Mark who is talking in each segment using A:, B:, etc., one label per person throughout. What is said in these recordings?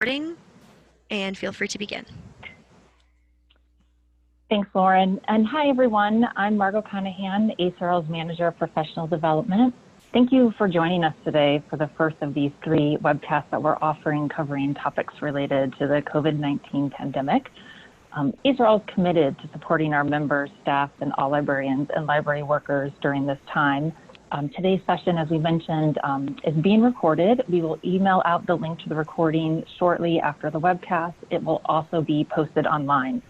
A: recording, and feel free to begin.
B: Thanks, Lauren. And hi, everyone. I'm Margot Conahan, ACRL's Manager of Professional Development. Thank you for joining us today for the first of these 3 webcasts that we're offering covering topics related to the COVID-19 pandemic. ACRL is committed to supporting our members, staff, and all librarians and library workers during this time. Today's session, as we mentioned, is being recorded. We will email out the link to the recording shortly after the webcast. It will also be posted online.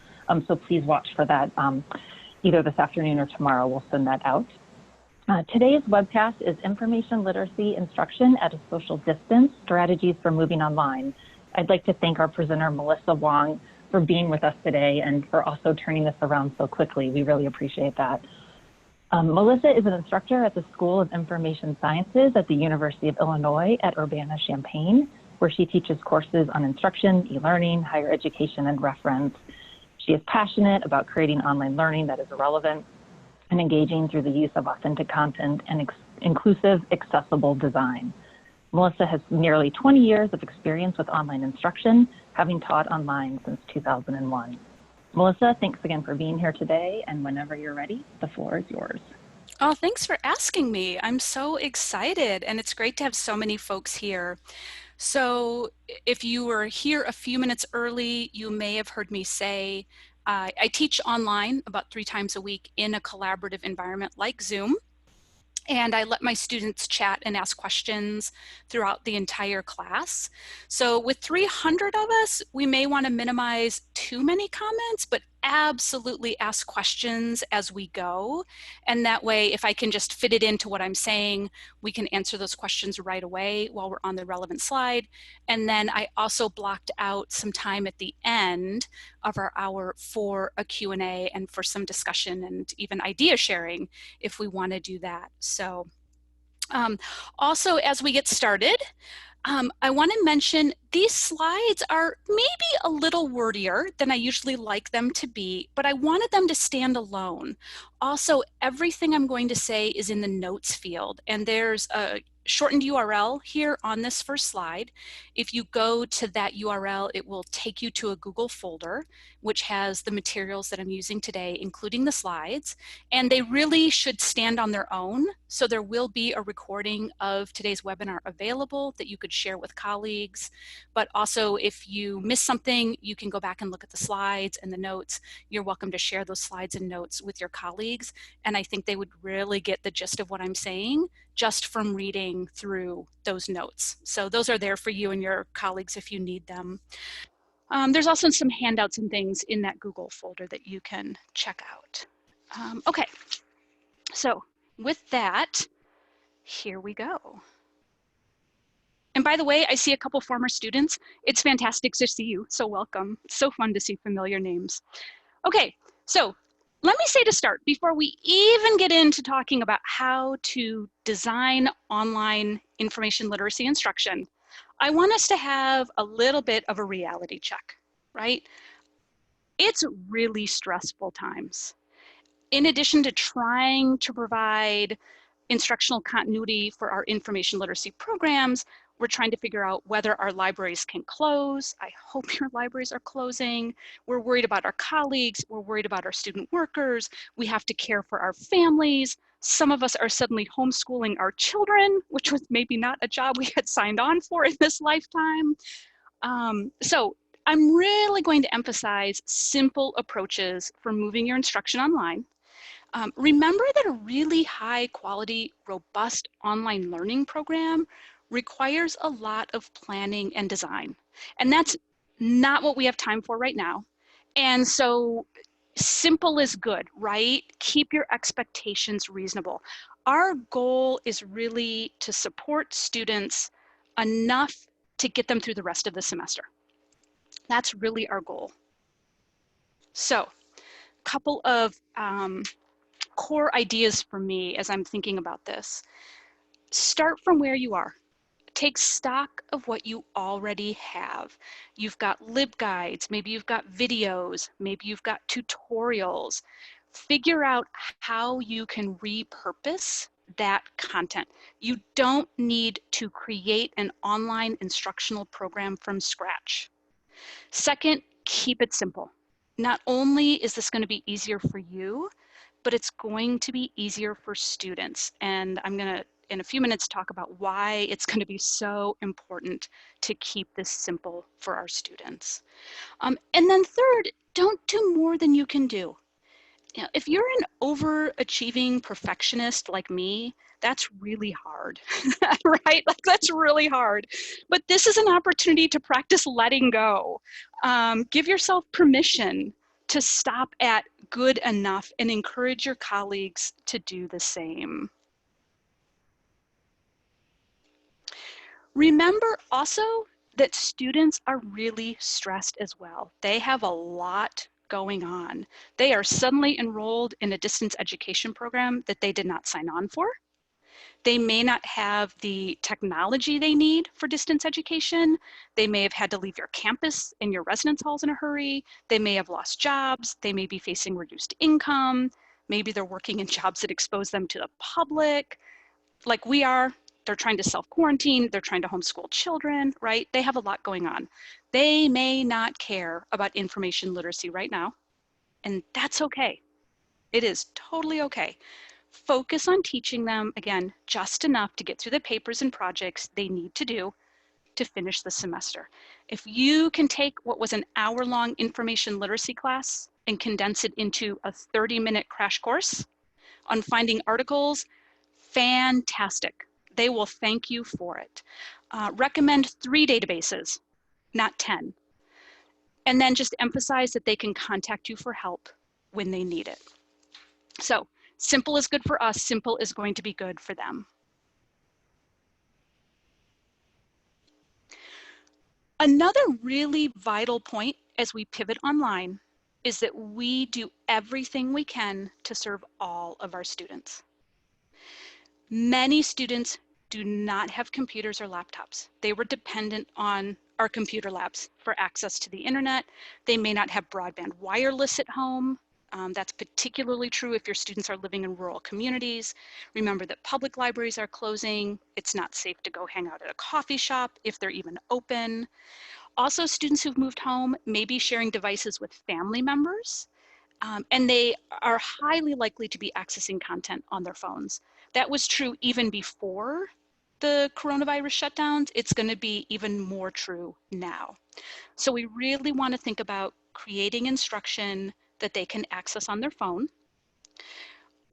B: So please watch for that either this afternoon or tomorrow. We'll send that out. Today's webcast is Information Literacy Instruction at a Social Distance, Strategies for Moving Online. I'd like to thank our presenter, Melissa Wong, for being with us today and for also turning this around so quickly. We really appreciate that. Melissa is an instructor at the School of Information Sciences at the University of Illinois at Urbana-Champaign, where she teaches courses on instruction, e-learning, higher education, and reference. She is passionate about creating online learning that is relevant and engaging through the use of authentic content and inclusive, accessible design. Melissa has nearly 20 years of experience with online instruction, having taught online since 2001. Melissa, thanks again for being here today, and whenever you're ready, the floor is yours.
C: Oh, thanks for asking me. I'm so excited, and it's great to have so many folks here. So if you were here a few minutes early, you may have heard me say, I teach online about 3 times a week in a collaborative environment like Zoom. And I let my students chat and ask questions throughout the entire class. So with 300 of us, we may want to minimize too many comments, but absolutely ask questions as we go. And that way, if I can just fit it into what I'm saying, we can answer those questions right away while we're on the relevant slide. And then I also blocked out some time at the end of our hour for a Q&A and for some discussion and even idea sharing if we want to do that. So also, as we get started, I want to mention these slides are maybe a little wordier than I usually like them to be, but I wanted them to stand alone. Also, everything I'm going to say is in the notes field, and there's a shortened URL here on this first slide. If you go to that URL, it will take you to a Google folder, which has the materials that I'm using today, including the slides, and they really should stand on their own. So there will be a recording of today's webinar available that you could share with colleagues. But also, if you miss something, you can go back and look at the slides and the notes. You're welcome to share those slides and notes with your colleagues. And I think they would really get the gist of what I'm saying just from reading through those notes. So those are there for you and your colleagues if you need them. There's also some handouts and things in that Google folder that you can check out. Okay, so with that, here we go. And by the way, I see a couple former students. It's fantastic to see you, so welcome. It's so fun to see familiar names. Okay, so let me say to start, before we even get into talking about how to design online information literacy instruction, I want us to have a little bit of a reality check, right? It's really stressful times. In addition to trying to provide instructional continuity for our information literacy programs, we're trying to figure out whether our libraries can close. I hope your libraries are closing. We're worried about our colleagues. We're worried about our student workers. We have to care for our families. Some of us are suddenly homeschooling our children, which was maybe not a job we had signed on for in this lifetime. So I'm really going to emphasize simple approaches for moving your instruction online. Remember that a really high quality, robust online learning program requires a lot of planning and design. And that's not what we have time for right now. And so simple is good, right? Keep your expectations reasonable. Our goal is really to support students enough to get them through the rest of the semester. That's really our goal. So a couple of core ideas for me as I'm thinking about this. Start from where you are. Take stock of what you already have. You've got LibGuides, maybe you've got videos, maybe you've got tutorials. Figure out how you can repurpose that content. You don't need to create an online instructional program from scratch. Second, keep it simple. Not only is this going to be easier for you, but it's going to be easier for students. And I'm going to, in a few minutes, talk about why it's going to be so important to keep this simple for our students. And then third, don't do more than you can do. You know, if you're an overachieving perfectionist like me, that's really hard, right? Like that's really hard. But this is an opportunity to practice letting go. Give yourself permission to stop at good enough and encourage your colleagues to do the same. Remember also that students are really stressed as well. They have a lot going on. They are suddenly enrolled in a distance education program that they did not sign on for. They may not have the technology they need for distance education. They may have had to leave your campus and your residence halls in a hurry. They may have lost jobs. They may be facing reduced income. Maybe they're working in jobs that expose them to the public. Like we are, they're trying to self-quarantine, they're trying to homeschool children, right? They have a lot going on. They may not care about information literacy right now, and that's okay. It is totally okay. Focus on teaching them, again, just enough to get through the papers and projects they need to do to finish the semester. If you can take what was an hour-long information literacy class and condense it into a 30-minute crash course on finding articles, fantastic. They will thank you for it. Recommend 3 databases, not 10. And then just emphasize that they can contact you for help when they need it. So simple is good for us, simple is going to be good for them. Another really vital point as we pivot online is that we do everything we can to serve all of our students. Many students do not have computers or laptops. They were dependent on our computer labs for access to the internet. They may not have broadband wireless at home. That's particularly true if your students are living in rural communities. Remember that public libraries are closing. It's not safe to go hang out at a coffee shop if they're even open. Also, students who've moved home may be sharing devices with family members. And they are highly likely to be accessing content on their phones. That was true even before the coronavirus shutdowns. It's going to be even more true now. So we really want to think about creating instruction that they can access on their phone.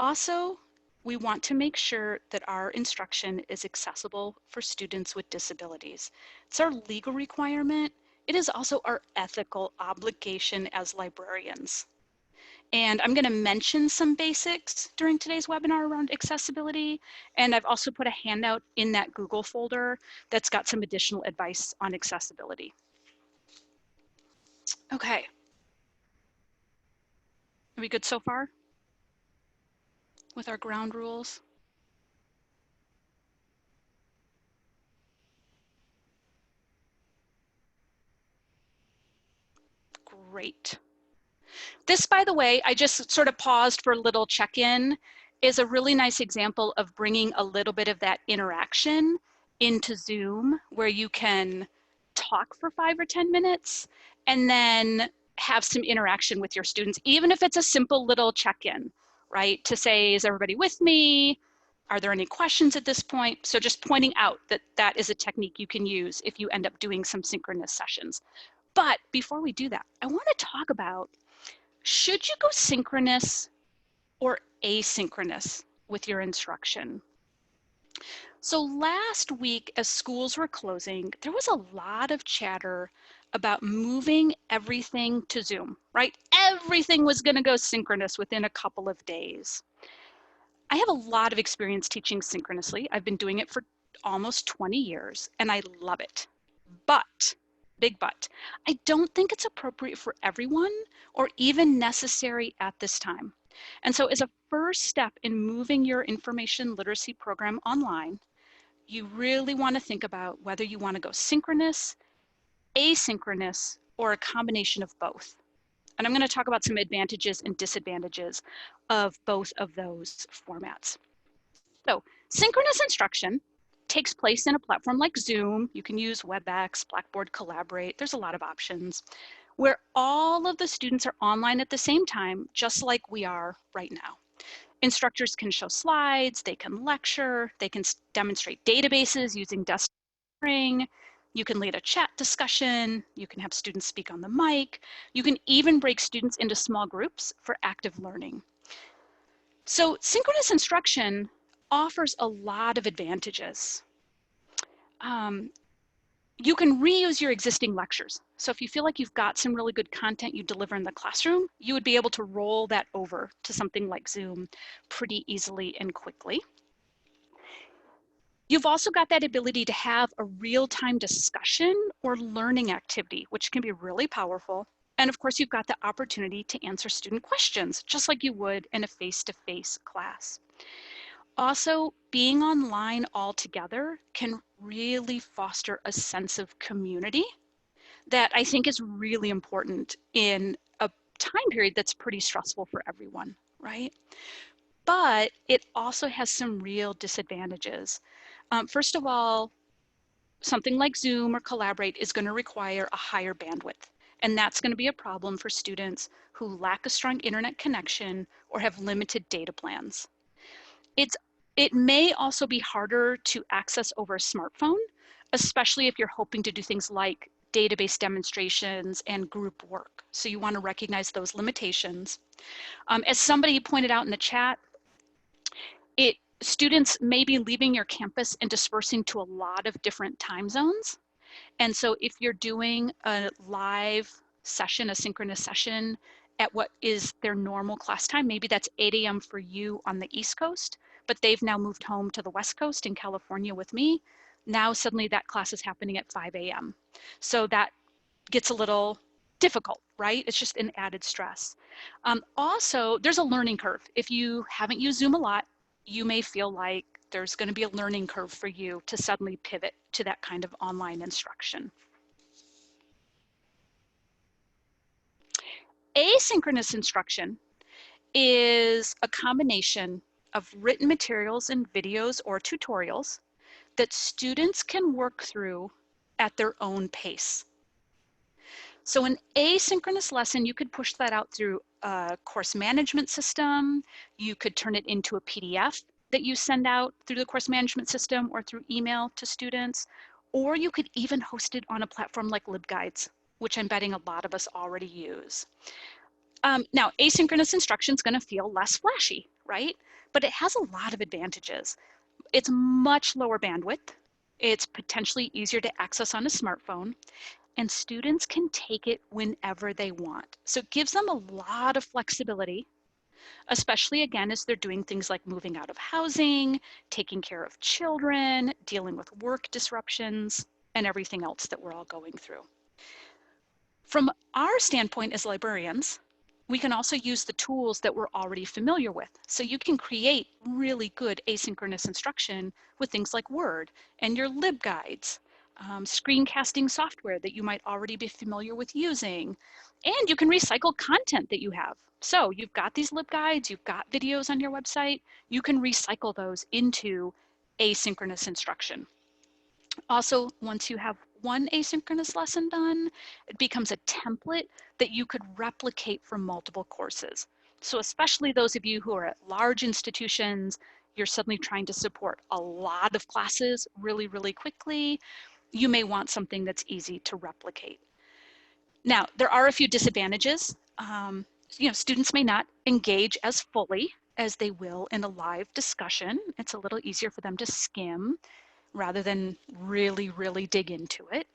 C: Also, we want to make sure that our instruction is accessible for students with disabilities. It's our legal requirement. It is also our ethical obligation as librarians. And I'm going to mention some basics during today's webinar around accessibility. And I've also put a handout in that Google folder that's got some additional advice on accessibility. Okay. Are we good so far with our ground rules? Great. This, by the way, I just sort of paused for a little check-in, is a really nice example of bringing a little bit of that interaction into Zoom, where you can talk for 5 or 10 minutes and then have some interaction with your students, even if it's a simple little check-in, right? To say, is everybody with me? Are there any questions at this point? So just pointing out that that is a technique you can use if you end up doing some synchronous sessions. But before we do that, I want to talk about, should you go synchronous or asynchronous with your instruction? So last week, as schools were closing, there was a lot of chatter about moving everything to Zoom, right? Everything was going to go synchronous within a couple of days. I have a lot of experience teaching synchronously. I've been doing it for almost 20 years, and I love it. But, big but, I don't think it's appropriate for everyone or even necessary at this time. And so as a first step in moving your information literacy program online, you really want to think about whether you want to go synchronous, asynchronous, or a combination of both. And I'm going to talk about some advantages and disadvantages of both of those formats. So synchronous instruction takes place in a platform like Zoom. You can use WebEx, Blackboard, Collaborate. There's a lot of options where all of the students are online at the same time, just like we are right now. Instructors can show slides, they can lecture, they can demonstrate databases using desktop. You can lead a chat discussion, you can have students speak on the mic, you can even break students into small groups for active learning. So synchronous instruction offers a lot of advantages. You can reuse your existing lectures. So if you feel like you've got some really good content you deliver in the classroom, you would be able to roll that over to something like Zoom pretty easily and quickly. You've also got that ability to have a real-time discussion or learning activity, which can be really powerful. And of course, you've got the opportunity to answer student questions, just like you would in a face-to-face class. Also, being online all together can really foster a sense of community that I think is really important in a time period that's pretty stressful for everyone, right? But it also has some real disadvantages. First of all, something like Zoom or Collaborate is going to require a higher bandwidth. And that's going to be a problem for students who lack a strong internet connection or have limited data plans. It may also be harder to access over a smartphone, especially if you're hoping to do things like database demonstrations and group work. So you want to recognize those limitations. As somebody pointed out in the chat, students may be leaving your campus and dispersing to a lot of different time zones. And so if you're doing a live session, a synchronous session at what is their normal class time, maybe that's 8 a.m. for you on the East Coast, but they've now moved home to the West Coast in California with me. Now suddenly that class is happening at 5 a.m. So that gets a little difficult, right? It's just an added stress. Also, there's a learning curve. If you haven't used Zoom a lot, you may feel like there's going to be a learning curve for you to suddenly pivot to that kind of online instruction. Asynchronous instruction is a combination of written materials and videos or tutorials that students can work through at their own pace. So an asynchronous lesson, you could push that out through a course management system. You could turn it into a PDF that you send out through the course management system or through email to students, or you could even host it on a platform like LibGuides, which I'm betting a lot of us already use. Now, asynchronous instruction is going to feel less flashy, right? But it has a lot of advantages. It's much lower bandwidth. It's potentially easier to access on a smartphone, and students can take it whenever they want. So it gives them a lot of flexibility, especially again, as they're doing things like moving out of housing, taking care of children, dealing with work disruptions, and everything else that we're all going through. From our standpoint as librarians, we can also use the tools that we're already familiar with. So you can create really good asynchronous instruction with things like Word and your LibGuides, screencasting software that you might already be familiar with using, and you can recycle content that you have. So you've got these LibGuides, you've got videos on your website, you can recycle those into asynchronous instruction. Also, once you have one asynchronous lesson done, it becomes a template that you could replicate for multiple courses. So especially those of you who are at large institutions, you're suddenly trying to support a lot of classes really, really quickly, you may want something that's easy to replicate. Now, there are a few disadvantages. Students may not engage as fully as they will in a live discussion. It's a little easier for them to skim rather than really, really dig into it.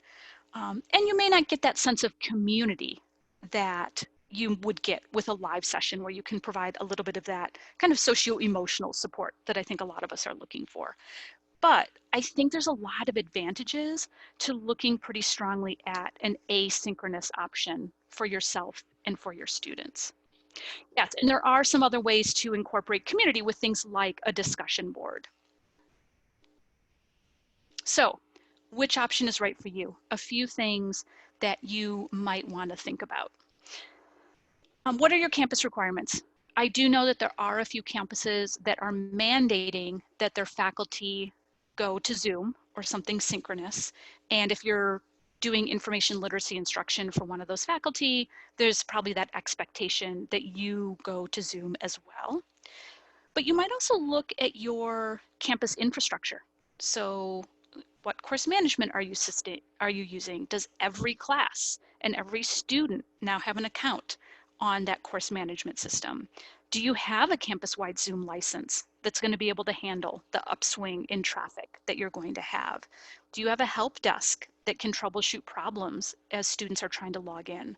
C: And you may not get that sense of community that you would get with a live session where you can provide a little bit of that kind of socio-emotional support that I think a lot of us are looking for. But I think there's a lot of advantages to looking pretty strongly at an asynchronous option for yourself and for your students. Yes, and there are some other ways to incorporate community with things like a discussion board. So, which option is right for you? A few things that you might want to think about. What are your campus requirements? I do know that there are a few campuses that are mandating that their faculty go to Zoom or something synchronous. And if you're doing information literacy instruction for one of those faculty, there's probably that expectation that you go to Zoom as well. But you might also look at your campus infrastructure. So what course management are you using? Does every class and every student now have an account on that course management system? Do you have a campus-wide Zoom license that's going to be able to handle the upswing in traffic that you're going to have? Do you have a help desk that can troubleshoot problems as students are trying to log in?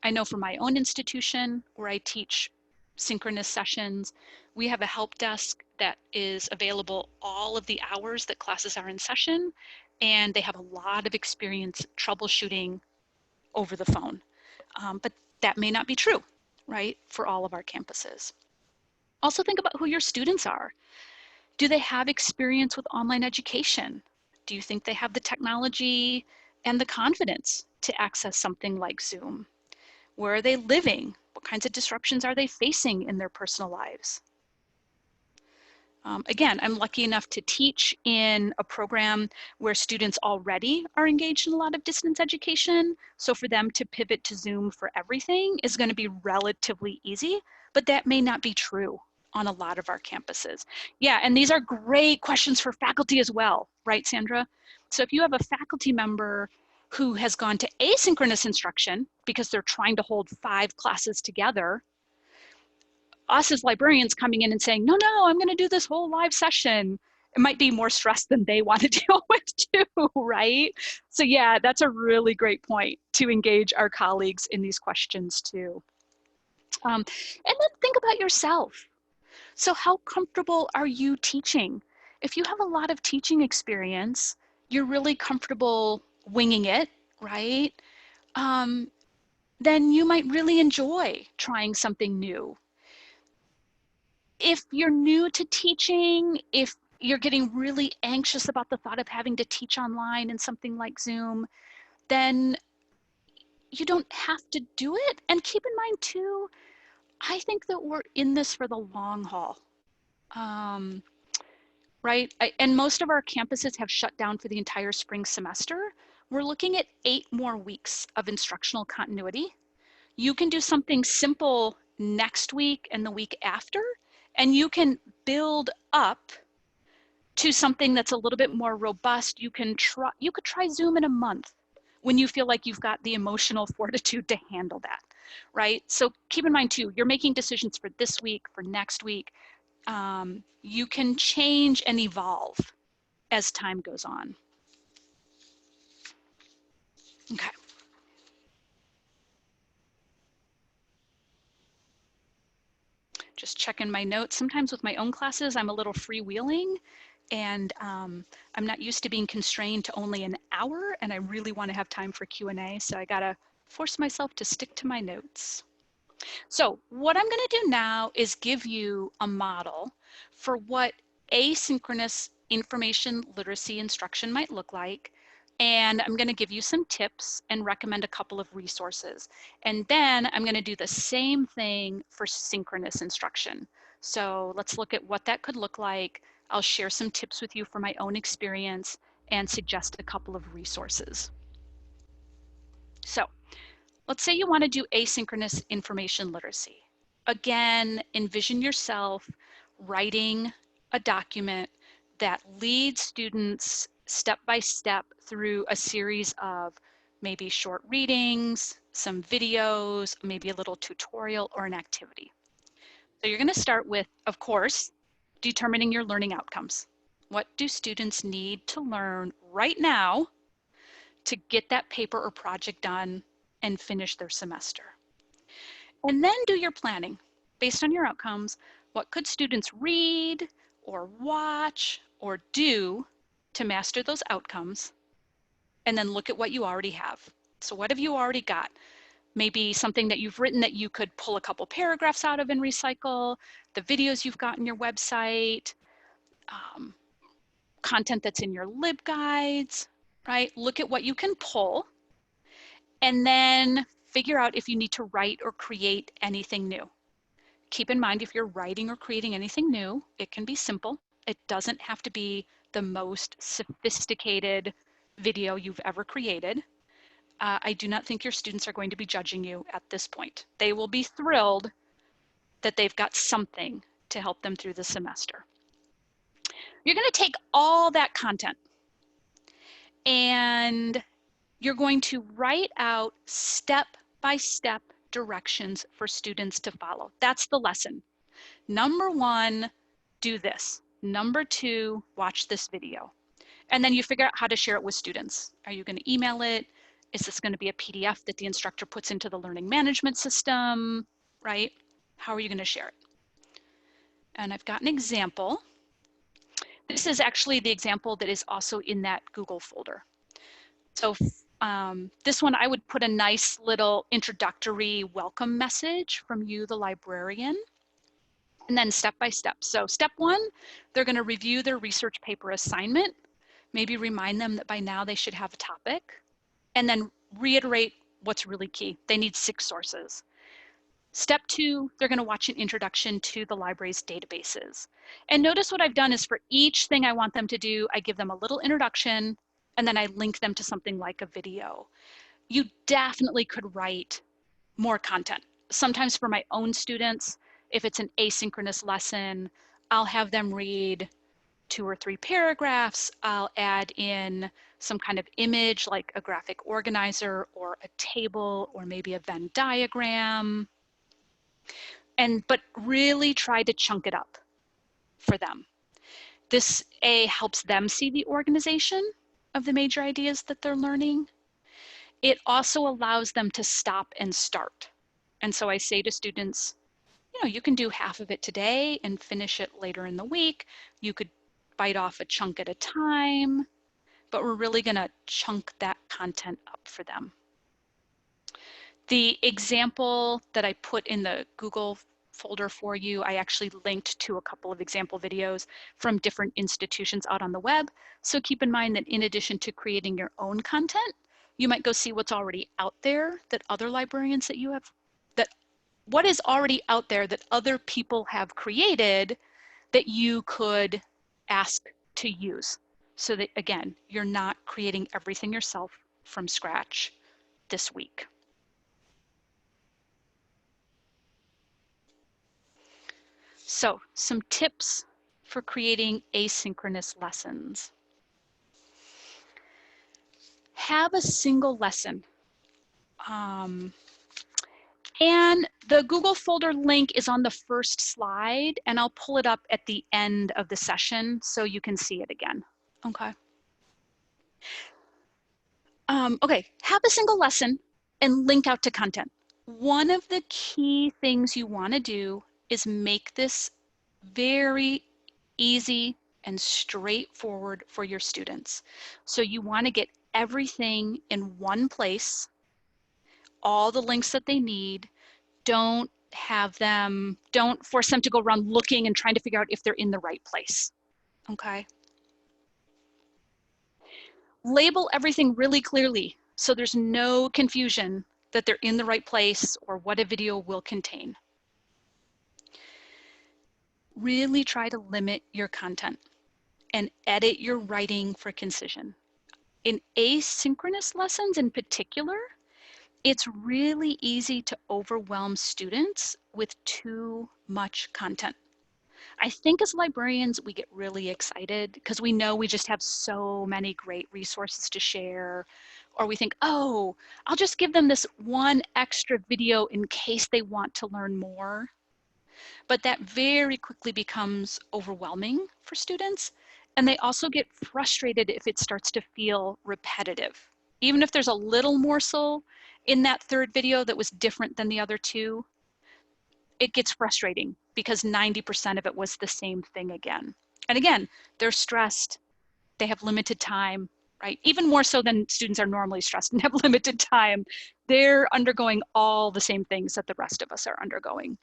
C: I know for my own institution where I teach synchronous sessions, we have a help desk that is available all of the hours that classes are in session, and they have a lot of experience troubleshooting over the phone. But that may not be true, right, for all of our campuses. Also think about who your students are. Do they have experience with online education? Do you think they have the technology and the confidence to access something like Zoom? Where are they living? What kinds of disruptions are they facing in their personal lives? Again, I'm lucky enough to teach in a program where students already are engaged in a lot of distance education. So for them to pivot to Zoom for everything is going to be relatively easy, but that may not be true on a lot of our campuses. Yeah, and these are great questions for faculty as well, right, Sandra? So if you have a faculty member who has gone to asynchronous instruction because they're trying to hold 5 classes together, us as librarians coming in and saying, no, I'm going to do this whole live session, it might be more stress than they want to deal with too, right? So yeah, that's a really great point to engage our colleagues in these questions too. And then think about yourself. So how comfortable are you teaching? If you have a lot of teaching experience, you're really comfortable winging it, right? Then you might really enjoy trying something new. If you're new to teaching, if you're getting really anxious about the thought of having to teach online in something like Zoom, then you don't have to do it. And keep in mind too, I think that we're in this for the long haul, right? And most of our campuses have shut down for the entire spring semester. We're looking at 8 more weeks of instructional continuity. You can do something simple next week and the week after, and you can build up to something that's a little bit more robust. You could try Zoom in a month when you feel like you've got the emotional fortitude to handle that, right? So keep in mind too, you're making decisions for this week, for next week. You can change and evolve as time goes on. Okay. Just checking my notes. Sometimes with my own classes, I'm a little freewheeling, and I'm not used to being constrained to only an hour, and I really want to have time for Q&A, so I gotta force myself to stick to my notes. So what I'm gonna do now is give you a model for what asynchronous information literacy instruction might look like. And I'm going to give you some tips and recommend a couple of resources. And then I'm going to do the same thing for synchronous instruction. So let's look at what that could look like. I'll share some tips with you from my own experience and suggest a couple of resources. So let's say you want to do asynchronous information literacy. Again, envision yourself writing a document that leads students step by step through a series of maybe short readings, some videos, maybe a little tutorial or an activity. So you're going to start with, of course, determining your learning outcomes. What do students need to learn right now to get that paper or project done and finish their semester? And then do your planning. Based on your outcomes, what could students read or watch or do to master those outcomes? And then look at what you already have. So what have you already got? Maybe something that you've written that you could pull a couple paragraphs out of and recycle, the videos you've got on your website, content that's in your LibGuides, right? Look at what you can pull and then figure out if you need to write or create anything new. keep in mind if you're writing or creating anything new, it can be simple. It doesn't have to be the most sophisticated video you've ever created. I do not think your students are going to be judging you at this point. They will be thrilled that they've got something to help them through the semester. You're going to take all that content and you're going to write out step-by-step directions for students to follow. That's the lesson. Number 1, do this. Number 2, watch this video. And then you figure out how to share it with students. Are you going to email it? Is this going to be a PDF that the instructor puts into the learning management system, right? How are you going to share it? And I've got an example. This is actually the example that is also in that Google folder. So this one, I would put a nice little introductory welcome message from you, the librarian, and then step by step. So step 1, they're going to review their research paper assignment, maybe remind them that by now they should have a topic, and then reiterate what's really key. They need 6 sources. Step 2, they're going to watch an introduction to the library's databases. And notice what I've done is for each thing I want them to do, I give them a little introduction, and then I link them to something like a video. You definitely could write more content. Sometimes for my own students, if it's an asynchronous lesson, I'll have them read 2 or 3 paragraphs. I'll add in some kind of image like a graphic organizer or a table or maybe a Venn diagram. But really try to chunk it up for them. This helps them see the organization of the major ideas that they're learning. It also allows them to stop and start. And so I say to students, you can do half of it today and finish it later in the week. You could bite off a chunk at a time, but we're really going to chunk that content up for them. The example that I put in the Google folder for you, I actually linked to a couple of example videos from different institutions out on the web. So keep in mind that in addition to creating your own content, you might go see what's already out there that other librarians that you have, what is already out there that other people have created that you could ask to use. So that, again, you're not creating everything yourself from scratch this week. So some tips for creating asynchronous lessons. Have a single lesson. And the Google folder link is on the first slide, and I'll pull it up at the end of the session so you can see it again. Okay. Okay, have a single lesson and link out to content. One of the key things you want to do is make this very easy and straightforward for your students. So you want to get everything in one place, all the links that they need. Don't force them to go around looking and trying to figure out if they're in the right place, okay? Label everything really clearly so there's no confusion that they're in the right place or what a video will contain. Really try to limit your content and edit your writing for concision. In asynchronous lessons in particular, it's really easy to overwhelm students with too much content. I think as librarians, we get really excited because we know we just have so many great resources to share, or we think, oh, I'll just give them this one extra video in case they want to learn more. But that very quickly becomes overwhelming for students. And they also get frustrated if it starts to feel repetitive. Even if there's a little morsel in that third video that was different than the other 2, it gets frustrating because 90% of it was the same thing again. And again, they're stressed, they have limited time, right? Even more so than students are normally stressed and have limited time. They're undergoing all the same things that the rest of us are undergoing.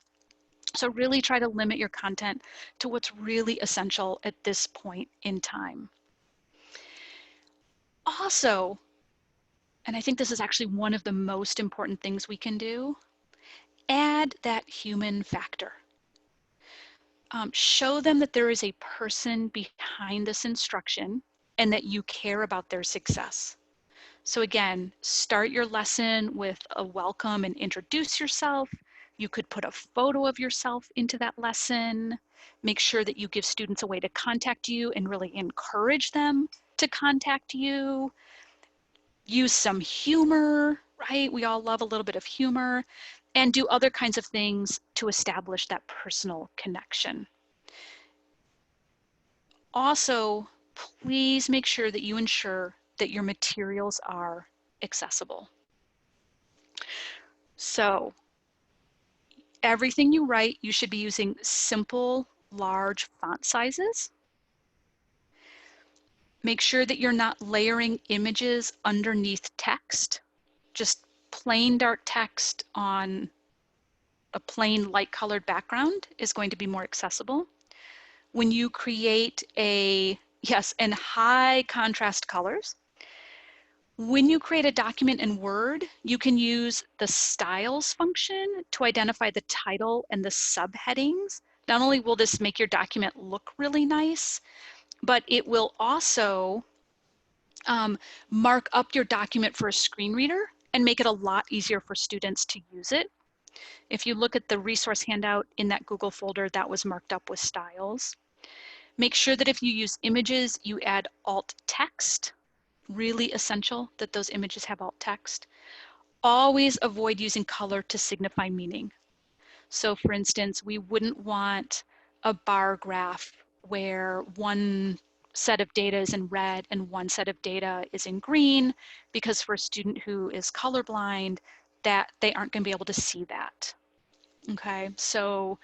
C: So really try to limit your content to what's really essential at this point in time. Also, and I think this is actually one of the most important things we can do, add that human factor. Show them that there is a person behind this instruction and that you care about their success. So again, start your lesson with a welcome and introduce yourself. You could put a photo of yourself into that lesson. Make sure that you give students a way to contact you and really encourage them to contact you. Use some humor, right? We all love a little bit of humor, and do other kinds of things to establish that personal connection. Also, please make sure that you ensure that your materials are accessible. So everything you write, you should be using simple, large font sizes. Make sure that you're not layering images underneath text. Just plain dark text on a plain light colored background is going to be more accessible. When you create and high contrast colors. When you create a document in Word, you can use the styles function to identify the title and the subheadings. Not only will this make your document look really nice, but it will also mark up your document for a screen reader and make it a lot easier for students to use it. If you look at the resource handout in that Google folder, that was marked up with styles. Make sure that if you use images, you add alt text. Really essential that those images have alt text. Always avoid using color to signify meaning. So for instance, we wouldn't want a bar graph where one set of data is in red and one set of data is in green, because for a student who is colorblind, that they aren't going to be able to see that. Okay, so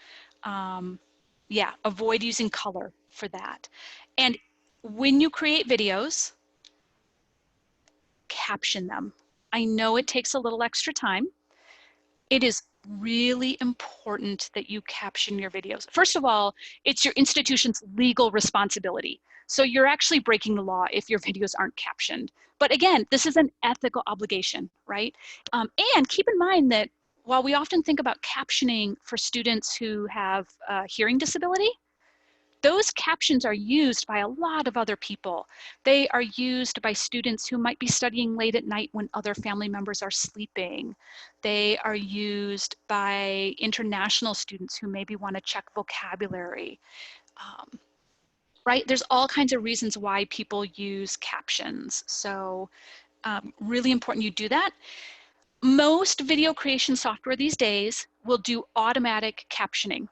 C: yeah, avoid using color for that. And when you create videos, caption them. I know it takes a little extra time. It is really important that you caption your videos. First of all, it's your institution's legal responsibility. So you're actually breaking the law if your videos aren't captioned. But again, this is an ethical obligation, right? And keep in mind that while we often think about captioning for students who have a hearing disability, those captions are used by a lot of other people. They are used by students who might be studying late at night when other family members are sleeping. They are used by international students who maybe want to check vocabulary. Right? There's all kinds of reasons why people use captions. So really important you do that. Most video creation software these days will do automatic captioning.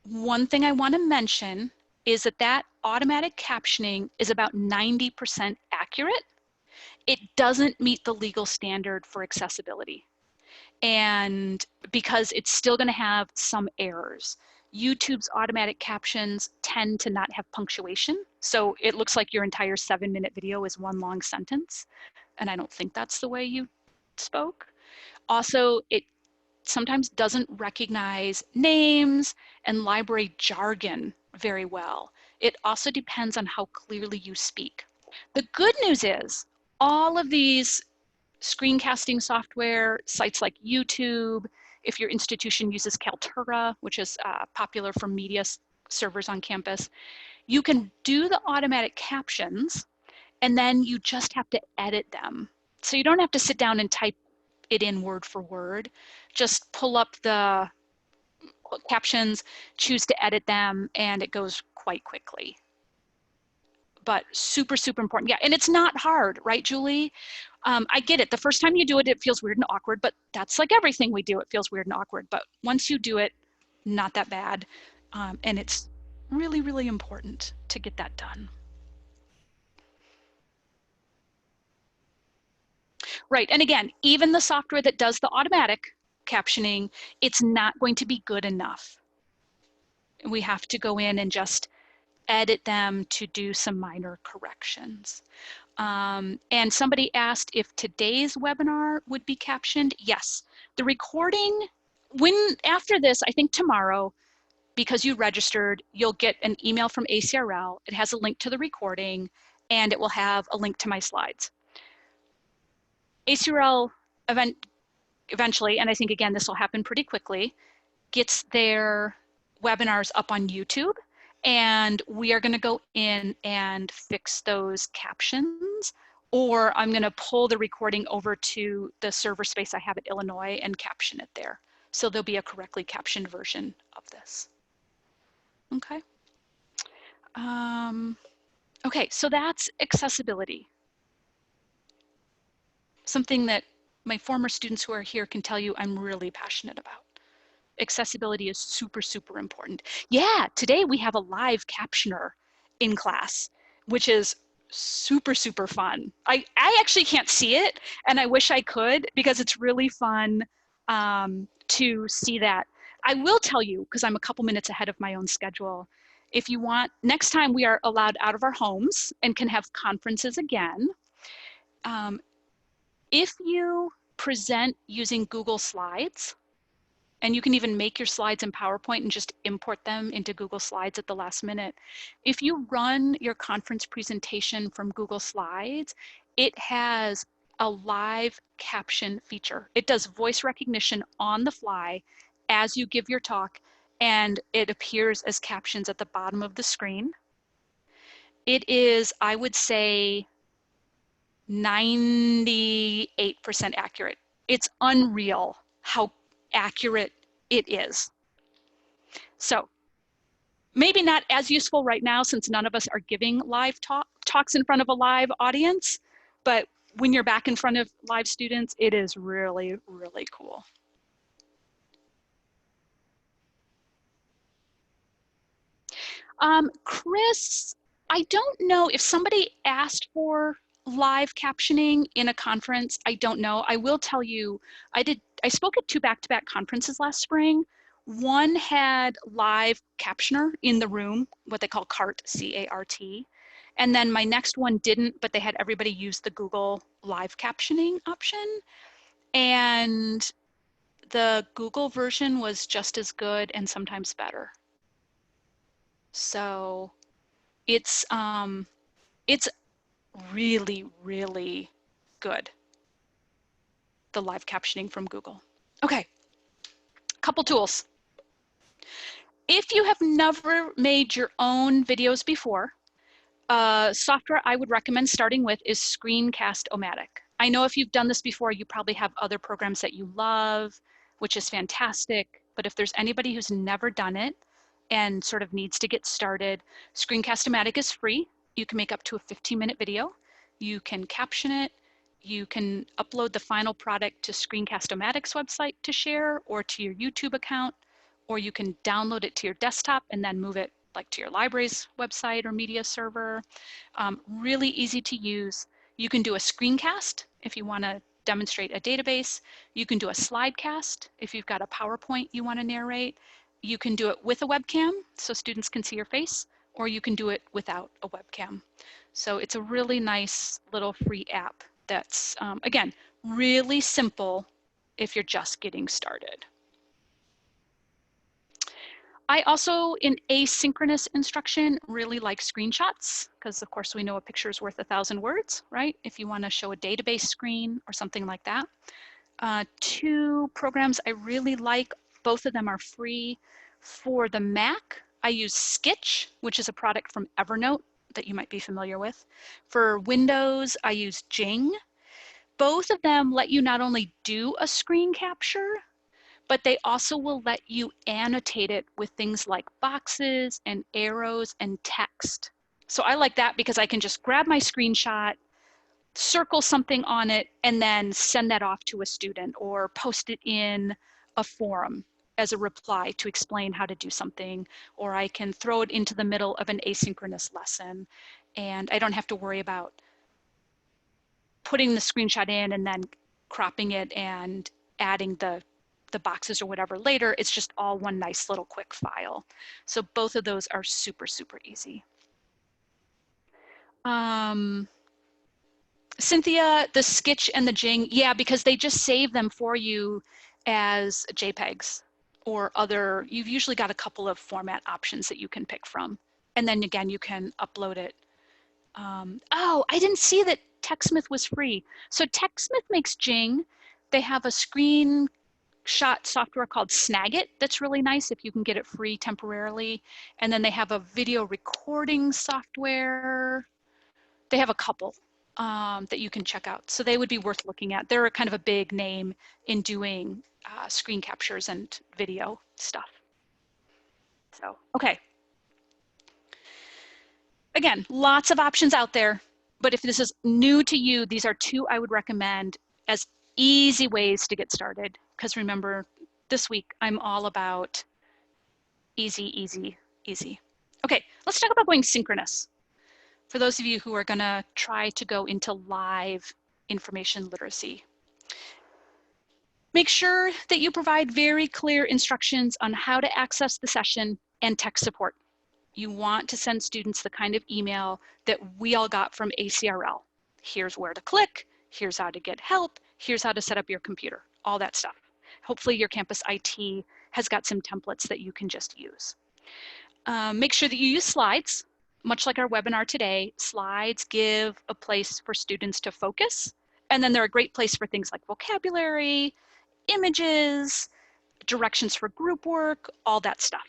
C: One thing I want to mention is that automatic captioning is about 90% accurate. It doesn't meet the legal standard for accessibility. And because it's still going to have some errors. YouTube's automatic captions tend to not have punctuation. So it looks like your entire 7-minute video is one long sentence. And I don't think that's the way you spoke. Also, it sometimes doesn't recognize names and library jargon very well. It also depends on how clearly you speak. The good news is all of these screencasting software, sites like YouTube, if your institution uses Kaltura, which is popular for media servers on campus, you can do the automatic captions and then you just have to edit them. So you don't have to sit down and type it in word for word. Just pull up the captions, choose to edit them, and it goes quite quickly. But super, super important. Yeah, and it's not hard, right, Julie? I get it. The first time you do it, it feels weird and awkward, but that's like everything we do. It feels weird and awkward. But once you do it, not that bad. And it's really, really important to get that done. Right, and again, even the software that does the automatic captioning, it's not going to be good enough. We have to go in and just edit them to do some minor corrections. And somebody asked if today's webinar would be captioned. Yes, the recording, after this, I think tomorrow, because you registered, you'll get an email from ACRL. It has a link to the recording and it will have a link to my slides. ACRL eventually, and I think again, this will happen pretty quickly, gets their webinars up on YouTube, and we are going to go in and fix those captions, or I'm going to pull the recording over to the server space I have at Illinois and caption it there. So there'll be a correctly captioned version of this. Okay. Okay, so that's accessibility. Something that my former students who are here can tell you I'm really passionate about. Accessibility is super, super important. Yeah, today we have a live captioner in class, which is super, super fun. I actually can't see it, and I wish I could, because it's really fun to see that. I will tell you, because I'm a couple minutes ahead of my own schedule, if you want, next time we are allowed out of our homes and can have conferences again, if you present using Google Slides, and you can even make your slides in PowerPoint and just import them into Google Slides at the last minute. If you run your conference presentation from Google Slides, it has a live caption feature. It does voice recognition on the fly as you give your talk, and it appears as captions at the bottom of the screen. It is, I would say, 98% accurate. It's unreal how accurate it is. So maybe not as useful right now, since none of us are giving live talks in front of a live audience, but when you're back in front of live students, it is really, really cool. Chris, I don't know if somebody asked for live captioning in a conference. I don't know. I will tell you, I spoke at 2 back-to-back conferences last spring. One had live captioner in the room, what they call CART, C-A-R-T. And then my next one didn't, but they had everybody use the Google live captioning option. And the Google version was just as good and sometimes better. So it's really, really good, the live captioning from Google. Okay, couple tools. If you have never made your own videos before, software I would recommend starting with is ScreencastOMatic. I know if you've done this before, you probably have other programs that you love, which is fantastic. But if there's anybody who's never done it and sort of needs to get started, ScreencastOMatic is free. You can make up to a 15-minute video. You can caption it. You can upload the final product to ScreencastOMatic's website to share, or to your YouTube account, or you can download it to your desktop and then move it like to your library's website or media server. Really easy to use. You can do a screencast if you want to demonstrate a database. You can do a slide cast if you've got a PowerPoint you want to narrate. You can do it with a webcam so students can see your face, or you can do it without a webcam. So it's a really nice little free app that's, again, really simple if you're just getting started. I also, in asynchronous instruction, really like screenshots, because of course we know a picture is worth 1,000 words, right? If you want to show a database screen or something like that. 2 programs I really like, both of them are free. For the Mac, I use Skitch, which is a product from Evernote that you might be familiar with. For Windows, I use Jing. Both of them let you not only do a screen capture, but they also will let you annotate it with things like boxes and arrows and text. So I like that because I can just grab my screenshot, circle something on it, and then send that off to a student or post it in a forum as a reply to explain how to do something, or I can throw it into the middle of an asynchronous lesson, and I don't have to worry about putting the screenshot in and then cropping it and adding the boxes or whatever later. It's just all one nice little quick file. So both of those are super, super easy. Cynthia, the Skitch and the Jing, yeah, because they just save them for you as JPEGs or other, you've usually got a couple of format options that you can pick from. And then again, you can upload it. Oh, I didn't see that TechSmith was free. So TechSmith makes Jing. They have a screen shot software called Snagit that's really nice if you can get it free temporarily. And then they have a video recording software. They have a couple that you can check out. So they would be worth looking at. They're kind of a big name in doing screen captures and video stuff. So, okay. Again, lots of options out there, but if this is new to you, these are two I would recommend as easy ways to get started. Because remember, this week I'm all about easy, easy, easy. Okay, let's talk about going synchronous. For those of you who are gonna try to go into live information literacy. Make sure that you provide very clear instructions on how to access the session and tech support. You want to send students the kind of email that we all got from ACRL. Here's where to click, here's how to get help, here's how to set up your computer, all that stuff. Hopefully your campus IT has got some templates that you can just use. Make sure that you use slides. Much like our webinar today, slides give a place for students to focus, and then they're a great place for things like vocabulary, images, directions for group work, all that stuff.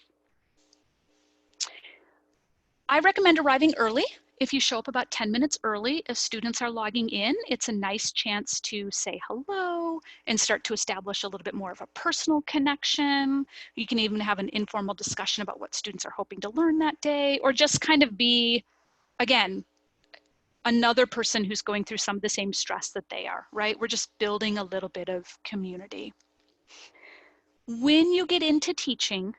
C: I recommend arriving early. If you show up about 10 minutes early, as students are logging in, it's a nice chance to say hello and start to establish a little bit more of a personal connection. You can even have an informal discussion about what students are hoping to learn that day, or just kind of be, again, another person who's going through some of the same stress that they are, right? We're just building a little bit of community. When you get into teaching,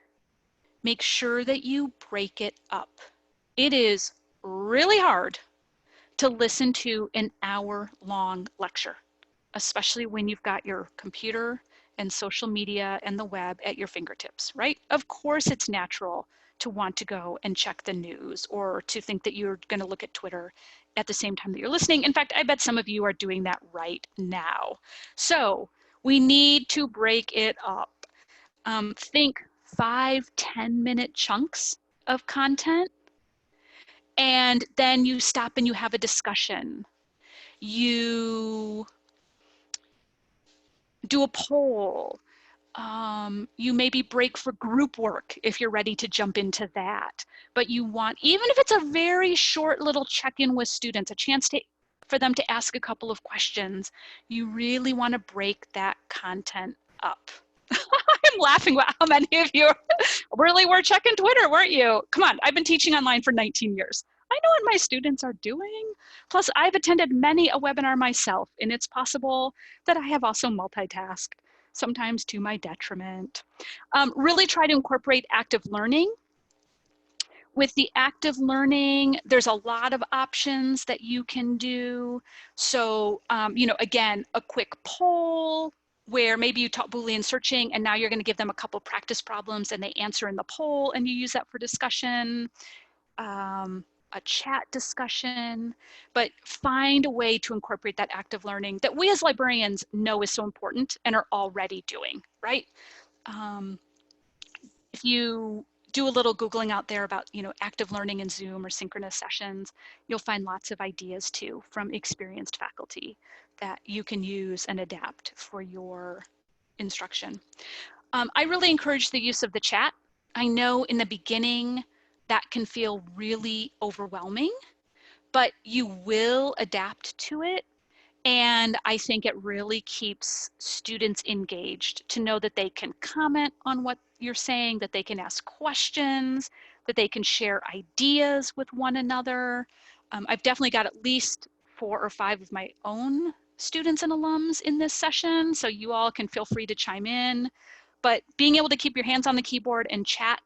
C: make sure that you break it up. It is really hard to listen to an hour-long lecture, especially when you've got your computer and social media and the web at your fingertips, right? Of course, it's natural to want to go and check the news or to think that you're going to look at Twitter at the same time that you're listening. In fact, I bet some of you are doing that right now. So we need to break it up. Think 5-10-minute chunks of content, and then you stop and you have a discussion. You do a poll. You maybe break for group work if you're ready to jump into that. But you want, even if it's a very short little check-in with students, a chance for them to ask a couple of questions, you really want to break that content up. I'm laughing about how many of you really were checking Twitter, weren't you? Come on, I've been teaching online for 19 years. I know what my students are doing. Plus, I've attended many a webinar myself, and it's possible that I have also multitasked, sometimes to my detriment. Really try to incorporate active learning. With the active learning, there's a lot of options that you can do. So, you know, again, a quick poll, where maybe you taught Boolean searching and now you're going to give them a couple practice problems and they answer in the poll and you use that for discussion, a chat discussion, but find a way to incorporate that active learning that we as librarians know is so important and are already doing, right? If you do a little Googling out there about, you know, active learning in Zoom or synchronous sessions, you'll find lots of ideas too from experienced faculty that you can use and adapt for your instruction. I really encourage the use of the chat. I know in the beginning that can feel really overwhelming, but you will adapt to it. And I think it really keeps students engaged to know that they can comment on what you're saying, that they can ask questions, that they can share ideas with one another. I've definitely got at least 4 or 5 of my own students and alums in this session, so you all can feel free to chime in. But being able to keep your hands on the keyboard and chat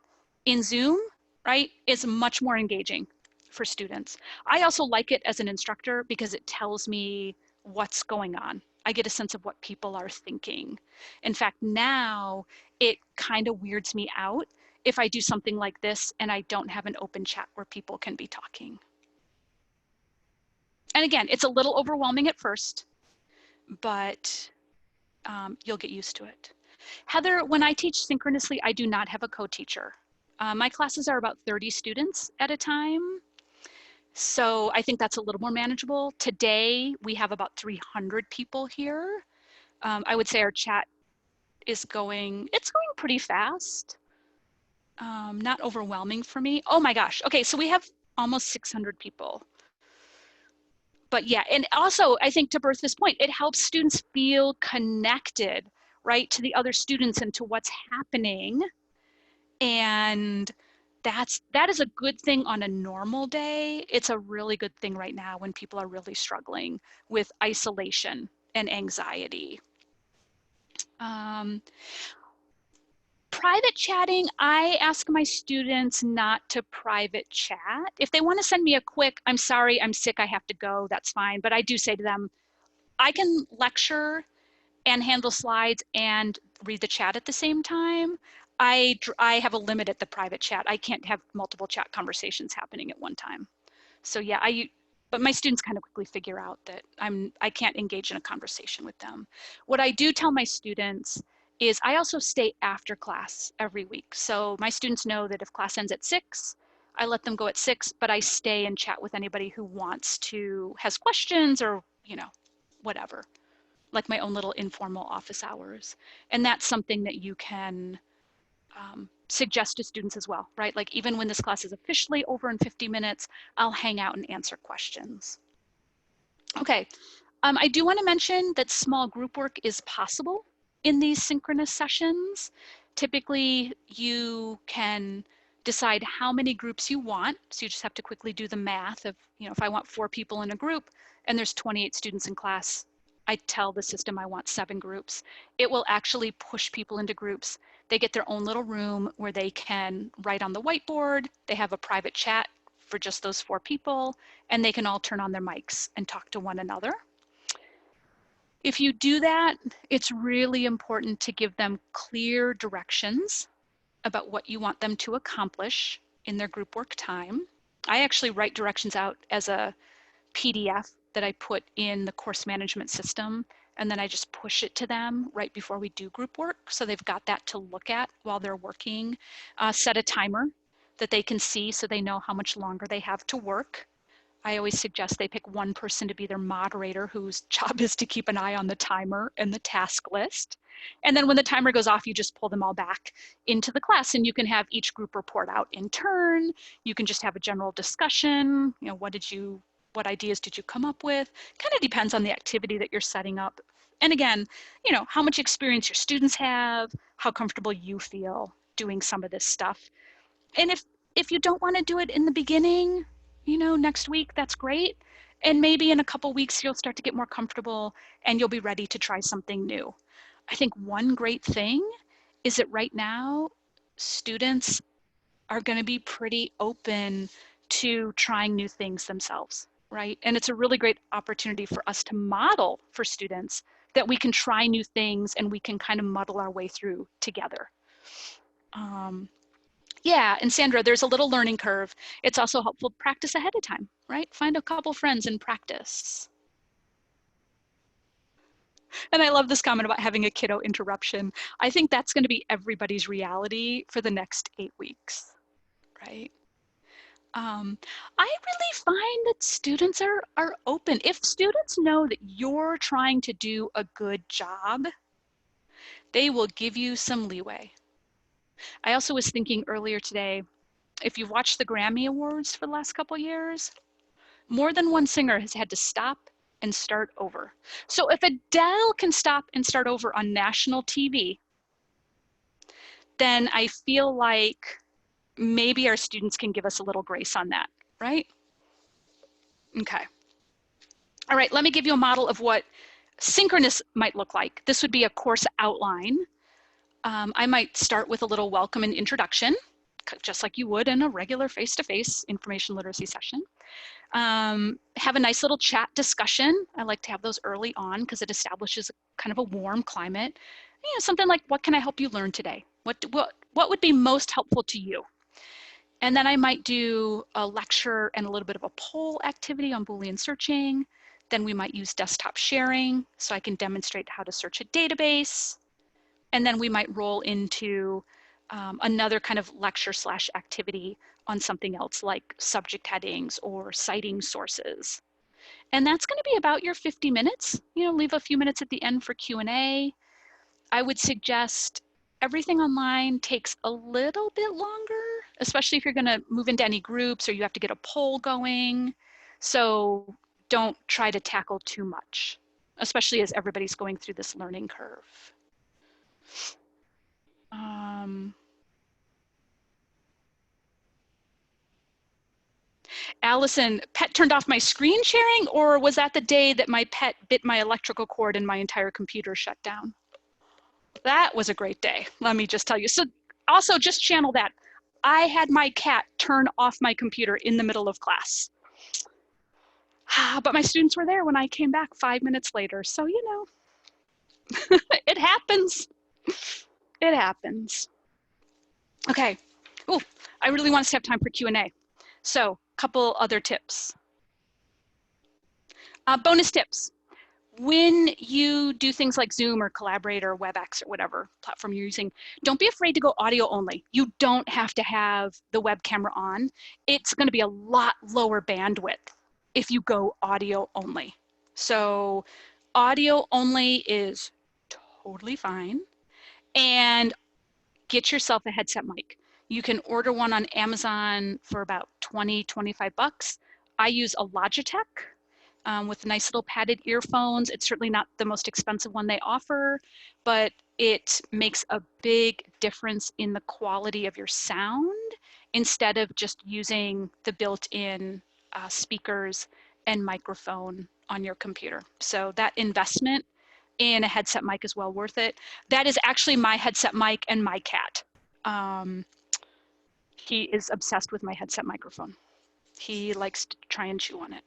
C: in Zoom, right, is much more engaging for students. I also like it as an instructor because it tells me what's going on. I get a sense of what people are thinking. In fact, now it kind of weirds me out if I do something like this and I don't have an open chat where people can be talking. And again, it's a little overwhelming at first, but you'll get used to it. Heather, when I teach synchronously, I do not have a co-teacher. My classes are about 30 students at a time. So I think that's a little more manageable. Today, we have about 300 people here. I would say our chat it's going pretty fast. Not overwhelming for me. Oh my gosh. Okay, so we have almost 600 people. But yeah, and also I think to Bertha's point, it helps students feel connected, right, to the other students and to what's happening. And that is a good thing on a normal day. It's a really good thing right now when people are really struggling with isolation and anxiety. Private chatting, I ask my students not to private chat. If they want to send me a quick, I'm sorry, I'm sick, I have to go, that's fine. But I do say to them, I can lecture and handle slides and read the chat at the same time. I have a limit at the private chat. I can't have multiple chat conversations happening at one time. So yeah, but my students kind of quickly figure out that I can't engage in a conversation with them. What I do tell my students is I also stay after class every week. So my students know that if class ends at 6, I let them go at 6, but I stay and chat with anybody who has questions or, whatever, like my own little informal office hours. And that's something that you can suggest to students as well, right? Like even when this class is officially over in 50 minutes, I'll hang out and answer questions. Okay, I do want to mention that small group work is possible in these synchronous sessions. Typically, you can decide how many groups you want. So you just have to quickly do the math of, if I want 4 people in a group and there's 28 students in class, I tell the system I want 7 groups. It will actually push people into groups. They get their own little room where they can write on the whiteboard. They have a private chat for just those 4 people, and they can all turn on their mics and talk to one another. If you do that, it's really important to give them clear directions about what you want them to accomplish in their group work time. I actually write directions out as a PDF that I put in the course management system, and then I just push it to them right before we do group work. So they've got that to look at while they're working. Set a timer that they can see so they know how much longer they have to work. I always suggest they pick one person to be their moderator whose job is to keep an eye on the timer and the task list. And then when the timer goes off, you just pull them all back into the class and you can have each group report out in turn. You can just have a general discussion. What ideas did you come up with? Kind of depends on the activity that you're setting up. And again, how much experience your students have, how comfortable you feel doing some of this stuff. And if you don't want to do it in the beginning, next week, that's great. And maybe in a couple weeks, you'll start to get more comfortable and you'll be ready to try something new. I think one great thing is that right now, students are going to be pretty open to trying new things themselves, right? And it's a really great opportunity for us to model for students that we can try new things and we can kind of muddle our way through together. Yeah, and Sandra, there's a little learning curve. It's also helpful to practice ahead of time, right? Find a couple friends and practice. And I love this comment about having a kiddo interruption. I think that's going to be everybody's reality for the next 8 weeks, right? I really find that students are open. If students know that you're trying to do a good job, they will give you some leeway. I also was thinking earlier today, if you've watched the Grammy Awards for the last couple of years, more than one singer has had to stop and start over. So if Adele can stop and start over on national TV, then I feel like maybe our students can give us a little grace on that, right? Okay. All right, let me give you a model of what synchronous might look like. This would be a course outline. I might start with a little welcome and introduction, just like you would in a regular face-to-face information literacy session. Have a nice little chat discussion. I like to have those early on because it establishes kind of a warm climate. Something like, what can I help you learn today? What would be most helpful to you? And then I might do a lecture and a little bit of a poll activity on Boolean searching. Then we might use desktop sharing so I can demonstrate how to search a database. And then we might roll into another kind of lecture / activity on something else like subject headings or citing sources. And that's going to be about your 50 minutes. Leave a few minutes at the end for Q&A. I would suggest everything online takes a little bit longer, especially if you're going to move into any groups or you have to get a poll going. So don't try to tackle too much, especially as everybody's going through this learning curve. Allison, pet turned off my screen sharing, or was that the day that my pet bit my electrical cord and my entire computer shut down? That was a great day, let me just tell you. So also just channel that. I had my cat turn off my computer in the middle of class. But my students were there when I came back 5 minutes later. So, you know, it happens. It happens. Okay. Oh, I really want us to have time for Q&A. So a couple other tips. Bonus tips. When you do things like Zoom or Collaborate or WebEx or whatever platform you're using, don't be afraid to go audio only. You don't have to have the web camera on. It's going to be a lot lower bandwidth if you go audio only. So audio only is totally fine. And get yourself a headset mic. You can order one on Amazon for about 20, 25 bucks. I use a Logitech with nice little padded earphones. It's certainly not the most expensive one they offer, but it makes a big difference in the quality of your sound instead of just using the built-in speakers and microphone on your computer. So that investment in a headset mic is well worth it. That is actually my headset mic and my cat. He is obsessed with my headset microphone. He likes to try and chew on it.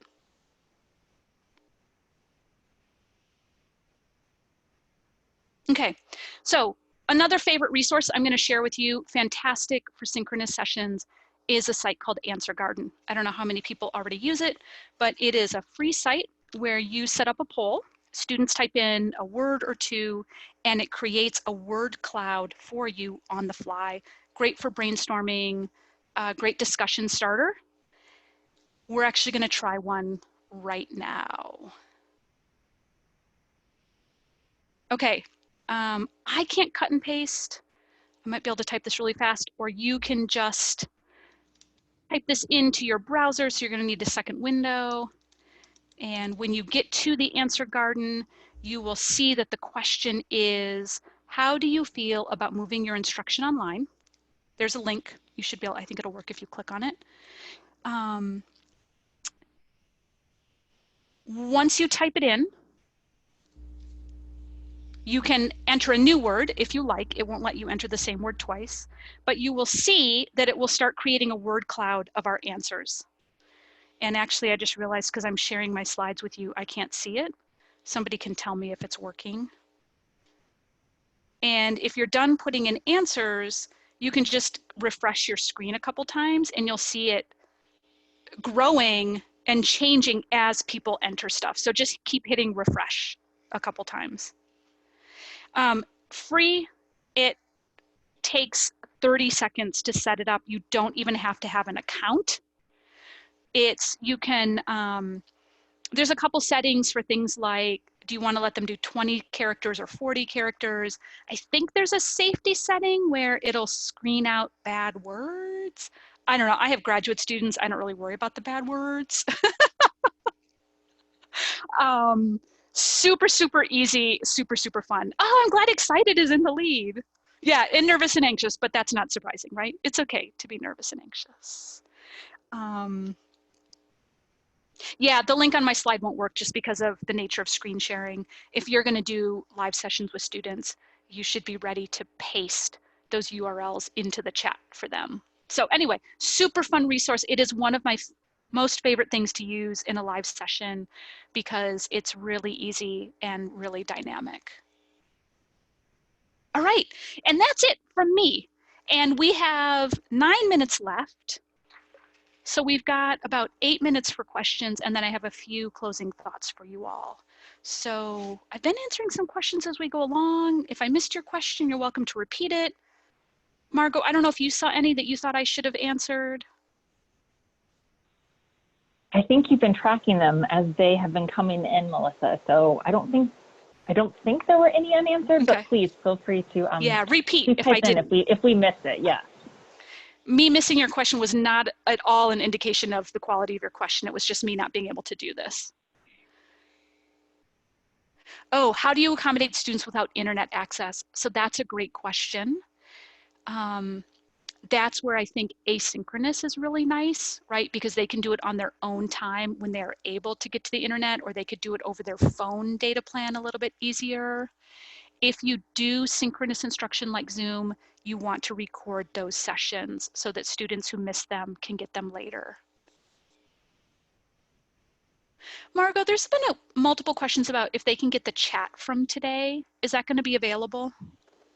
C: Okay, so another favorite resource I'm going to share with you, fantastic for synchronous sessions, is a site called AnswerGarden. I don't know how many people already use it, but it is a free site where you set up a poll. Students type in a word or two, and it creates a word cloud for you on the fly. Great for brainstorming, great discussion starter. We're actually going to try one right now. Okay, I can't cut and paste. I might be able to type this really fast, or you can just type this into your browser. So you're going to need a second window. And when you get to the AnswerGarden, you will see that the question is, how do you feel about moving your instruction online? There's a link. You should be able, I think it'll work if you click on it. Once you type it in, you can enter a new word if you like. It won't let you enter the same word twice, but you will see that it will start creating a word cloud of our answers. And actually, I just realized because I'm sharing my slides with you, I can't see it. Somebody can tell me if it's working. And if you're done putting in answers, you can just refresh your screen a couple times and you'll see it growing and changing as people enter stuff. So just keep hitting refresh a couple times. Free, it takes 30 seconds to set it up. You don't even have to have an account. You can, there's a couple settings for things like, do you want to let them do 20 characters or 40 characters? I think there's a safety setting where it'll screen out bad words. I don't know, I have graduate students, I don't really worry about the bad words. Super, super easy, super, super fun. Oh, I'm glad excited is in the lead. Yeah, and nervous and anxious, but that's not surprising, right? It's okay to be nervous and anxious. Yeah, the link on my slide won't work just because of the nature of screen sharing. If you're going to do live sessions with students, you should be ready to paste those URLs into the chat for them. So anyway, super fun resource. It is one of my most favorite things to use in a live session because it's really easy and really dynamic. All right, and that's it from me. And we have 9 minutes left. So we've got about 8 minutes for questions, and then I have a few closing thoughts for you all. So I've been answering some questions as we go along. If I missed your question, you're welcome to repeat it. Margot, I don't know if you saw any that you thought I should have answered.
B: I think you've been tracking them as they have been coming in, Melissa. So I I don't think there were any unanswered,
C: Okay.
B: but please feel free to
C: Yeah, repeat
B: to
C: if I
B: type in
C: didn't.
B: if we missed it. Yeah.
C: Me missing your question was not at all an indication of the quality of your question. It was just me not being able to do this. Oh, how do you accommodate students without internet access? So that's a great question. That's where I think asynchronous is really nice, right? Because they can do it on their own time when they're able to get to the internet, or they could do it over their phone data plan a little bit easier. If you do synchronous instruction like Zoom, you want to record those sessions so that students who miss them can get them later. Margot, there's been multiple questions about if they can get the chat from today. Is that going to be available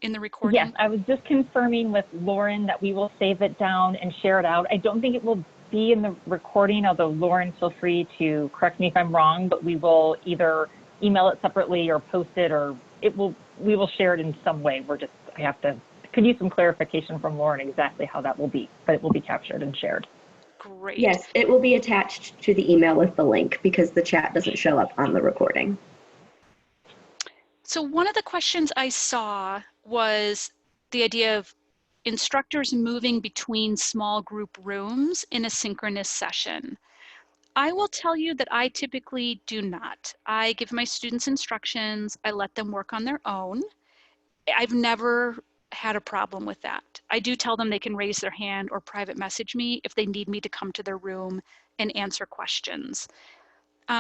C: in the recording?
B: Yes, I was just confirming with Lauren that we will save it down and share it out. I don't think it will be in the recording, although Lauren, feel free to correct me if I'm wrong, but we will either email it separately or post it, or we will share it in some way. Could use some clarification from Lauren exactly how that will be, but it will be captured and shared.
C: Great.
D: Yes, it will be attached to the email with the link because the chat doesn't show up on the recording.
C: So one of the questions I saw was the idea of instructors moving between small group rooms in a synchronous session. I will tell you that I typically do not. I give my students instructions, I let them work on their own. I've never had a problem with that. I do tell them they can raise their hand or private message me if they need me to come to their room and answer questions.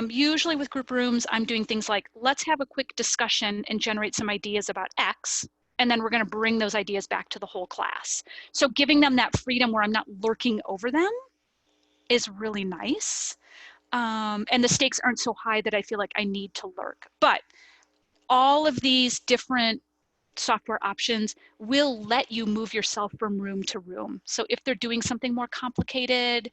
C: Usually with group rooms, I'm doing things like, let's have a quick discussion and generate some ideas about X, and then we're going to bring those ideas back to the whole class. So giving them that freedom where I'm not lurking over them is really nice. And the stakes aren't so high that I feel like I need to lurk. But all of these different software options will let you move yourself from room to room. So if they're doing something more complicated,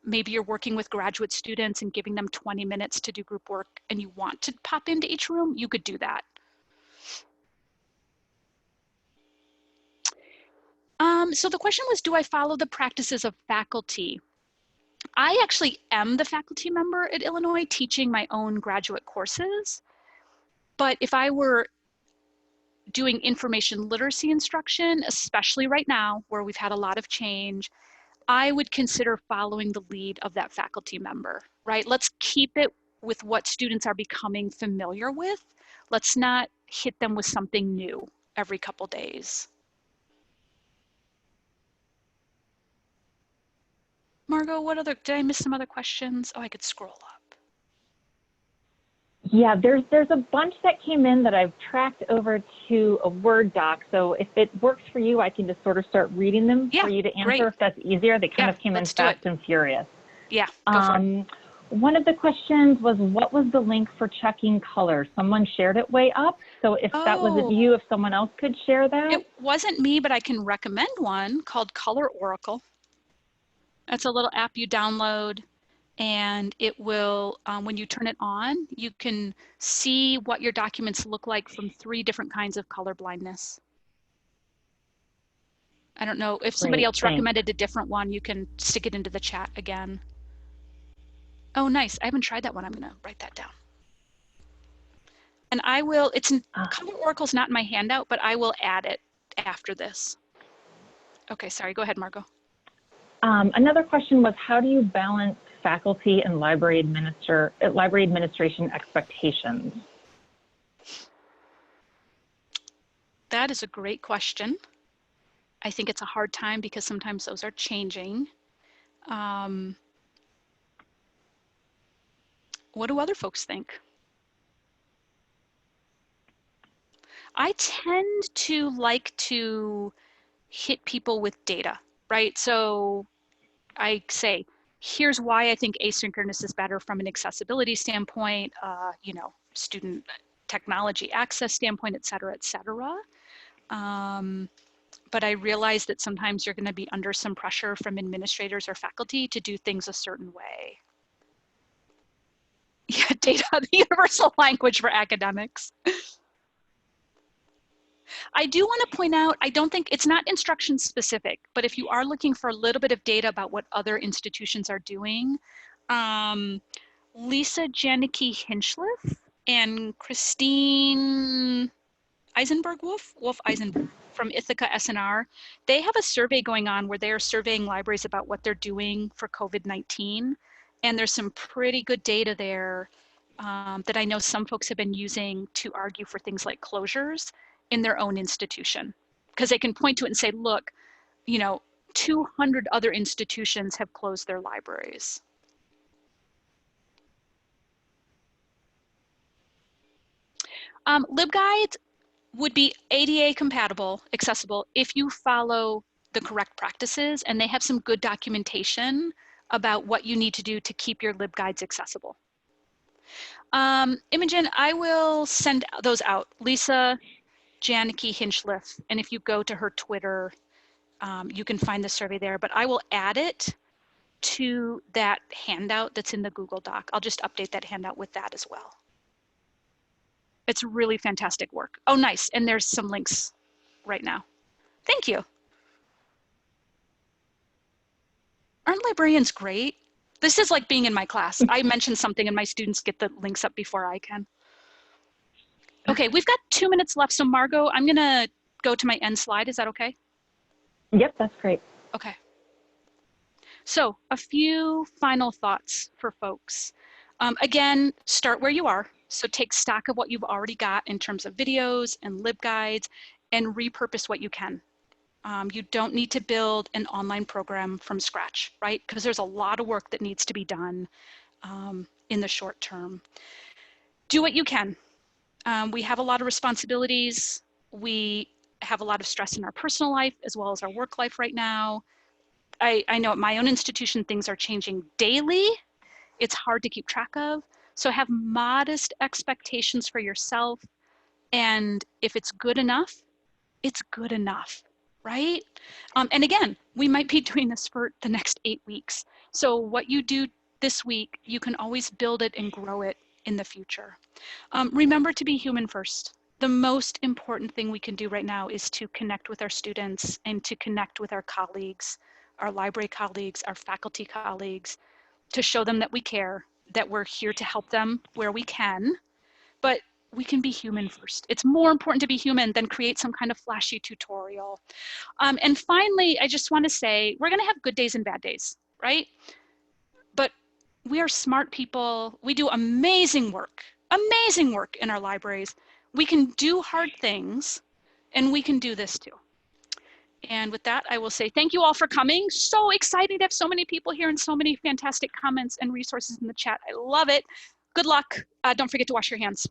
C: maybe you're working with graduate students and giving them 20 minutes to do group work and you want to pop into each room, you could do that. So the question was, do I follow the practices of faculty? I actually am the faculty member at Illinois teaching my own graduate courses. But if I were doing information literacy instruction, especially right now where we've had a lot of change, I would consider following the lead of that faculty member, right? Let's keep it with what students are becoming familiar with. Let's not hit them with something new every couple days. Margot, did I miss some other questions? Oh, I could scroll up.
B: Yeah, there's a bunch that came in that I've tracked over to a Word doc. So if it works for you, I can just sort of start reading them for you to answer
C: great.
B: if that's easier. They kind of came in fast and furious.
C: Yeah, go for it.
B: One of the questions was, what was the link for checking color? Someone shared it way up. So if that wasn't you, if someone else could share that.
C: It wasn't me, but I can recommend one called Color Oracle. That's a little app you download, and it will, when you turn it on, you can see what your documents look like from 3 different kinds of color blindness. I don't know if somebody else recommended a different one, you can stick it into the chat again. Oh, nice. I haven't tried that one. I'm going to write that down. And I will, Color Oracle's not in my handout, but I will add it after this. Okay, sorry. Go ahead, Margot.
B: Another question was, how do you balance faculty and library administration expectations?
C: That is a great question. I think it's a hard time because sometimes those are changing. What do other folks think? I tend to like to hit people with data, right? So I say, here's why I think asynchronous is better from an accessibility standpoint, student technology access standpoint, et cetera, et cetera. But I realize that sometimes you're going to be under some pressure from administrators or faculty to do things a certain way. Yeah, data, the universal language for academics. I do want to point out, I don't think, it's not instruction specific, but if you are looking for a little bit of data about what other institutions are doing, Lisa Janicki Hinchliffe and Christine Wolf Eisenberg from Ithaca SNR. They have a survey going on where they're surveying libraries about what they're doing for COVID-19. And there's some pretty good data there that I know some folks have been using to argue for things like closures in their own institution. Because they can point to it and say, look, 200 other institutions have closed their libraries. LibGuides would be ADA compatible, accessible, if you follow the correct practices, and they have some good documentation about what you need to do to keep your LibGuides accessible. Imogen, I will send those out. Lisa Janicki Hinchliff, and if you go to her Twitter, you can find the survey there, but I will add it to that handout that's in the Google Doc. I'll just update that handout with that as well. It's really fantastic work. Oh, nice. And there's some links right now. Thank you. Aren't librarians great? This is like being in my class. I mention something and my students get the links up before I can. Okay, we've got 2 minutes left. So Margot, I'm gonna go to my end slide. Is that okay?
B: Yep, that's great.
C: Okay. So a few final thoughts for folks. Again, start where you are. So take stock of what you've already got in terms of videos and LibGuides and repurpose what you can. You don't need to build an online program from scratch, right? Because there's a lot of work that needs to be done in the short term. Do what you can. We have a lot of responsibilities. We have a lot of stress in our personal life as well as our work life right now. I know at my own institution, things are changing daily. It's hard to keep track of. So have modest expectations for yourself. And if it's good enough, it's good enough, right? And again, we might be doing this for the next 8 weeks. So what you do this week, you can always build it and grow it in the future. Remember to be human first. The most important thing we can do right now is to connect with our students and to connect with our colleagues, our library colleagues, our faculty colleagues, to show them that we care, that we're here to help them where we can, but we can be human first. It's more important to be human than create some kind of flashy tutorial. And finally, I just want to say, we're going to have good days and bad days, right? But we are smart people. We do amazing work in our libraries. We can do hard things, and we can do this too. And with that, I will say thank you all for coming. So excited to have so many people here and so many fantastic comments and resources in the chat. I love it. Good luck. Don't forget to wash your hands.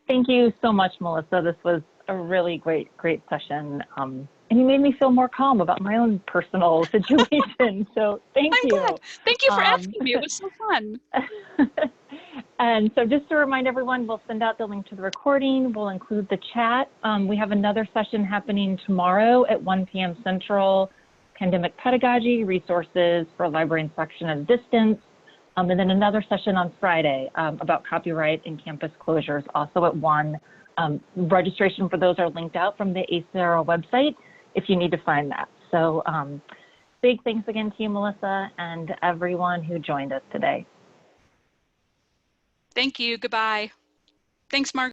B: Thank you so much, Melissa. This was a really great session. And you made me feel more calm about my own personal situation. So thank you.
C: I'm glad. Thank you for asking me. It was so fun.
B: And so just to remind everyone, we'll send out the link to the recording. We'll include the chat. We have another session happening tomorrow at 1 p.m. Central, Pandemic Pedagogy, Resources for Library Instruction at a Distance. And then another session on Friday about copyright and campus closures, also at 1. Registration for those are linked out from the ACRL website if you need to find that. So big thanks again to you, Melissa, and everyone who joined us today.
C: Thank you. Goodbye. Thanks, Margaret.